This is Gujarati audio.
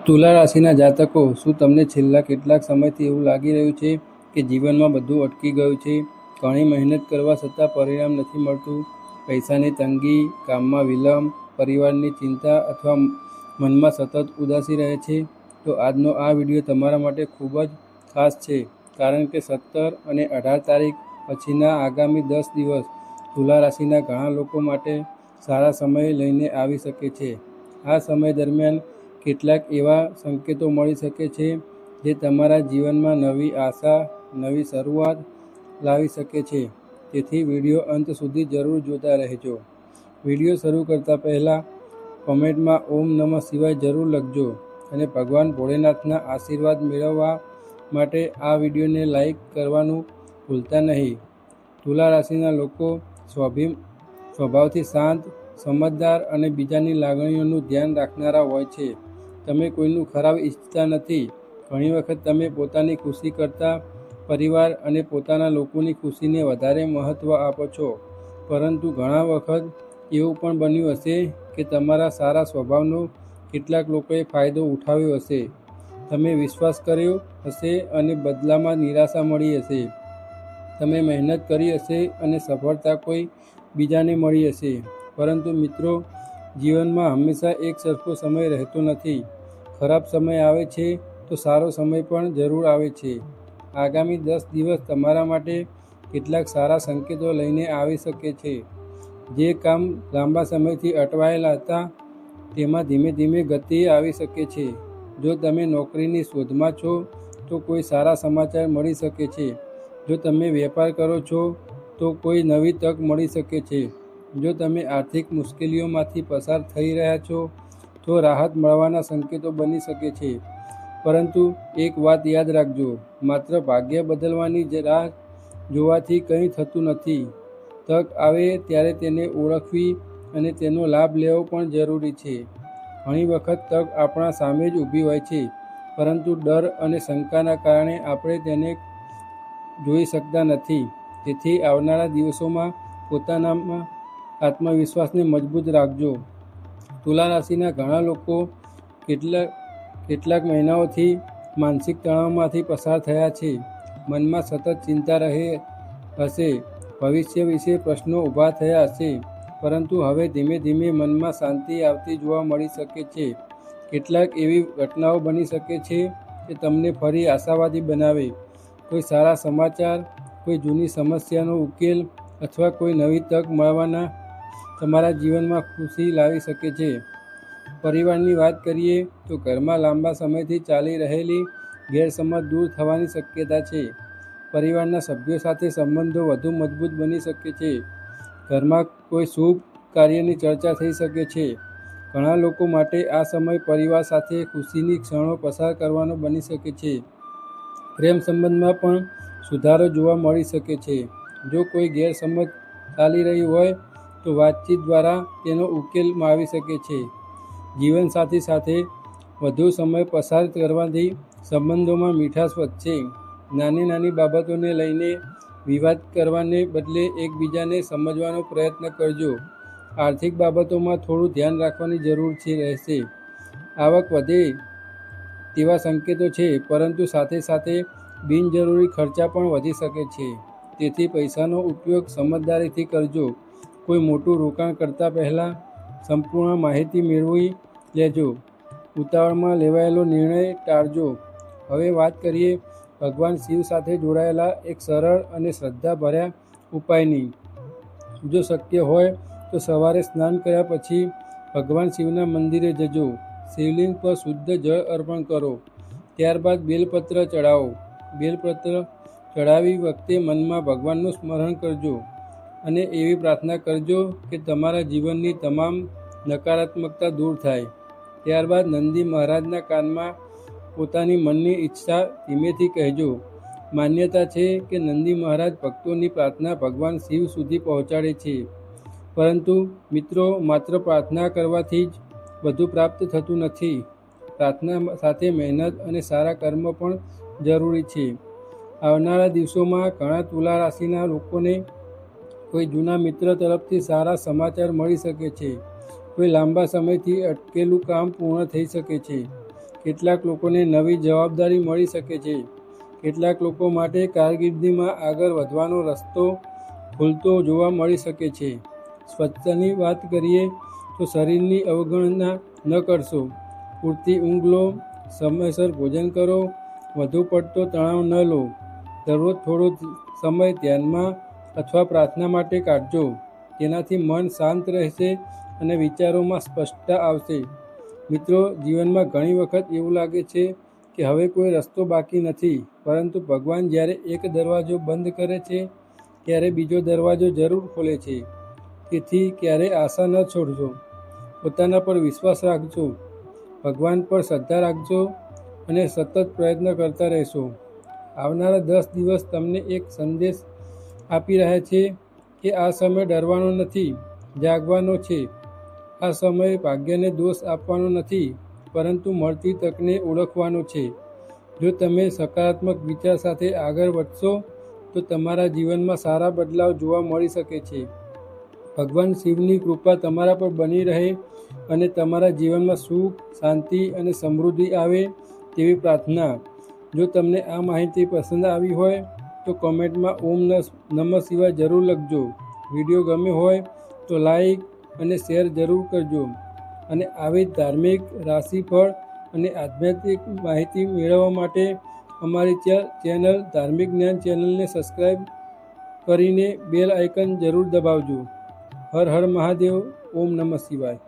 તુલા રાશિના જાતકો, શું તમને છેલ્લા કેટલાક સમયથી એવું લાગી રહ્યું છે કે જીવનમાં બધું અટકી ગયું છે? ઘણી મહેનત કરવા છતાં પરિણામ નથી મળતું? પૈસાની તંગી, કામમાં વિલંબ, પરિવારની ચિંતા અથવા મનમાં સતત ઉદાસી રહે છે? તો આજનો આ વિડીયો તમારા માટે ખૂબ જ ખાસ છે, કારણ કે 17 અને 18 તારીખ પછીના આગામી 10 દિવસ તુલા રાશિના ઘણા લોકો માટે સારા સમય લઈને આવી શકે છે. આ સમય દરમિયાન કેટલાક એવા સંકેતો મળી શકે છે જે તમારા જીવનમાં નવી આશા, નવી શરૂઆત લાવી શકે છે. તેથી વિડીયો અંત સુધી જરૂર જોતા રહેજો. વિડીયો શરૂ કરતા પહેલાં કોમેન્ટમાં ઓમ નમઃ શિવાય જરૂર લખજો અને ભગવાન ભોળેનાથના આશીર્વાદ મેળવવા માટે આ વિડીયોને લાઈક કરવાનું ભૂલતા નહીં. તુલા રાશિના લોકો સ્વભાવથી શાંત, સમજદાર અને બીજાની લાગણીઓનું ધ્યાન રાખનારા હોય છે. તમે કોઈનું ખરાબ ઈચ્છતા નથી. ઘણી વખત તમે પોતાની ખુશી કરતાં પરિવાર અને પોતાના લોકોની ખુશીને વધારે મહત્ત્વ આપો છો. પરંતુ ઘણા વખત એવું પણ બન્યું હશે કે તમારા સારા સ્વભાવનો કેટલાક લોકોએ ફાયદો ઉઠાવ્યો હશે. તમે વિશ્વાસ કર્યો હશે અને બદલામાં નિરાશા મળી હશે. તમે મહેનત કરી હશે અને સફળતા કોઈ બીજાને મળી હશે. પરંતુ મિત્રો, જીવનમાં હંમેશા એક સરખો સમય રહેતો નથી. ખરાબ સમય આવે છે તો સારો સમય પણ જરૂર આવે છે. આગામી 10 દિવસ તમારા માટે કેટલાક સારા સંકેતો લઈને આવી શકે છે. જે કામ લાંબા સમયથી અટવાયેલા હતા, તેમાં ધીમે ધીમે ગતિ આવી શકે છે. જો તમે નોકરીની શોધમાં છો તો કોઈ સારા સમાચાર મળી શકે છે. જો તમે વેપાર કરો છો તો કોઈ નવી તક મળી શકે છે. જો તમે આર્થિક મુશ્કેલીઓમાંથી પસાર થઈ રહ્યા છો તો રાહત મળવાના સંકેતો બની શકે છે. પરંતુ એક વાત યાદ રાખજો, માત્ર ભાગ્ય બદલવાની જ રાહ જોવાથી કંઈ થતું નથી. તક આવે ત્યારે તેને ઓળખવી અને તેનો લાભ લેવો પણ જરૂરી છે. ઘણી વખત તક આપણા સામે જ ઊભી હોય છે, પરંતુ ડર અને શંકાના કારણે આપણે તેને જોઈ શકતા નથી. તેથી આવનારા દિવસોમાં પોતાનામાં આત્મવિશ્વાસને મજબૂત રાખજો. તુલા રાશિના ઘણા લોકો કેટલાક મહિનાઓથી માનસિક તણાવમાંથી પસાર થયા છે. મનમાં સતત ચિંતા રહે હશે, ભવિષ્ય વિશે પ્રશ્નો ઊભા થયા હશે. પરંતુ હવે ધીમે ધીમે મનમાં શાંતિ આવતી જોવા મળી શકે છે. કેટલાક એવી ઘટનાઓ બની શકે છે જે તમને ફરી આશાવાદી બનાવે. કોઈ સારા સમાચાર, કોઈ જૂની સમસ્યાનો ઉકેલ અથવા કોઈ નવી તક મળવાના તમારા જીવનમાં ખુશી લાવી શકે છે. પરિવારની વાત કરીએ તો ઘરમાં લાંબા સમયથી ચાલી રહેલી ગેરસમજ દૂર થવાની શક્યતા છે. પરિવારના સભ્યો સાથે સંબંધો વધુ મજબૂત બની શકે છે. ઘરમાં કોઈ શુભ કાર્યની ચર્ચા થઈ શકે છે. ઘણા લોકો માટે આ સમય પરિવાર સાથે ખુશીની ક્ષણો પસાર કરવાનો બની શકે છે. પ્રેમ સંબંધમાં પણ સુધારો જોવા મળી શકે છે. જો કોઈ ગેરસમજ ચાલી રહી હોય તો વાતચીત દ્વારા તેનો ઉકેલ આવી શકે છે. જીવનસાથી સાથે વધુ સમય પસાર કરવાથી સંબંધોમાં મીઠાશ વધશે. નાની નાની બાબતોને લઈને વિવાદ કરવાને બદલે એકબીજાને સમજવાનો પ્રયત્ન કરજો. આર્થિક બાબતોમાં થોડું ધ્યાન રાખવાની જરૂર રહેશે. આવક વધે તેવા સંકેતો છે, પરંતુ સાથે સાથે બિનજરૂરી ખર્ચા પણ વધી શકે છે. તેથી પૈસાનો ઉપયોગ સમજદારીથી કરજો. કોઈ મોટું રોકાણ કરતા પહેલાં સંપૂર્ણ માહિતી મેળવી લેજો. ઉતાવળમાં લેવાયેલો નિર્ણય ટાળજો. હવે વાત કરીએ ભગવાન શિવ સાથે જોડાયેલા એક સરળ અને શ્રદ્ધાભર્યા ઉપાયની. જો શક્ય હોય તો સવારે સ્નાન કર્યા પછી ભગવાન શિવના મંદિરે જજો. શિવલિંગ પર શુદ્ધ જળ અર્પણ કરો. ત્યારબાદ બેલપત્ર ચઢાવો. બેલપત્ર ચઢાવી વખતે મનમાં ભગવાનનું સ્મરણ કરજો અને એવી પ્રાર્થના કરજો કે તમારા જીવનની તમામ નકારાત્મકતા દૂર થાય. ત્યારબાદ નંદી મહારાજના કાનમાં પોતાની મનની ઈચ્છા ધીમેથી કહેજો. માન્યતા છે કે નંદી મહારાજ ભક્તોની પ્રાર્થના ભગવાન શિવ સુધી પહોંચાડે છે. પરંતુ મિત્રો, માત્ર પ્રાર્થના કરવાથી જ બધું પ્રાપ્ત થતું નથી. પ્રાર્થના સાથે મહેનત અને સારા કર્મ પણ જરૂરી છે. આવનારા દિવસોમાં ઘણા તુલા રાશિના લોકોને કોઈ જૂના મિત્ર તરફથી સારા સમાચાર મળી શકે છે. કોઈ લાંબા સમયથી અટકેલું કામ પૂર્ણ થઈ શકે છે. કેટલાક લોકોને નવી જવાબદારી મળી શકે છે. કેટલાક લોકો માટે કારકિર્દીમાં આગળ વધવાનો રસ્તો ખુલતો જોવા મળી શકે છે. સ્વચ્છતાની વાત કરીએ તો શરીરની અવગણના ન કરશો. પૂરતી ઊંઘ લો, સમયસર ભોજન કરો, વધુ પડતો તણાવ ન લો. દરરોજ થોડો સમય ધ્યાનમાં અથવા પ્રાર્થના માટે કાઢજો. તેનાથી મન શાંત રહેશે અને વિચારોમાં સ્પષ્ટતા આવશે. મિત્રો, જીવનમાં ઘણી વખત એવું લાગે છે કે હવે કોઈ રસ્તો બાકી નથી, પરંતુ ભગવાન જ્યારે એક દરવાજો બંધ કરે છે ત્યારે બીજો દરવાજો જરૂર ખોલે છે. તેથી ક્યારેય આશા ન છોડશો. પોતાના પર વિશ્વાસ રાખજો, ભગવાન પર શ્રદ્ધા રાખજો અને સતત પ્રયત્ન કરતા રહેશો. આવનારા 10 દિવસ તમને એક સંદેશ આપી રહ્યા છે કે આ સમય ડરવાનો નથી, જાગવાનો છે. આ સમય ભાગ્યને દોષ આપવાનો નથી, પરંતુ મળતી તકને ઓળખવાનો છે. જો તમે સકારાત્મક વિચાર સાથે આગળ વધશો તો તમારા જીવનમાં સારા બદલાવ જોવા મળી શકે છે. ભગવાન શિવની કૃપા તમારા પર બની રહે અને તમારા જીવનમાં સુખ, શાંતિ અને સમૃદ્ધિ આવે તેવી પ્રાર્થના. જો તમને આ માહિતી પસંદ આવી હોય તો કોમેન્ટમાં ઓમ નમઃ શિવાય જરૂર લખજો. વિડીયો ગમ્યો હોય તો લાઈક અને શેર જરૂર કરજો. અને આવી ધાર્મિક, રાશિફળ અને આધ્યાત્મિક માહિતી મેળવવા માટે અમારી ચેનલ ધાર્મિક જ્ઞાન ચેનલને સબસ્ક્રાઈબ કરીને બેલ આઇકન જરૂર દબાવજો. હર હર મહાદેવ. ઓમ નમઃ શિવાય.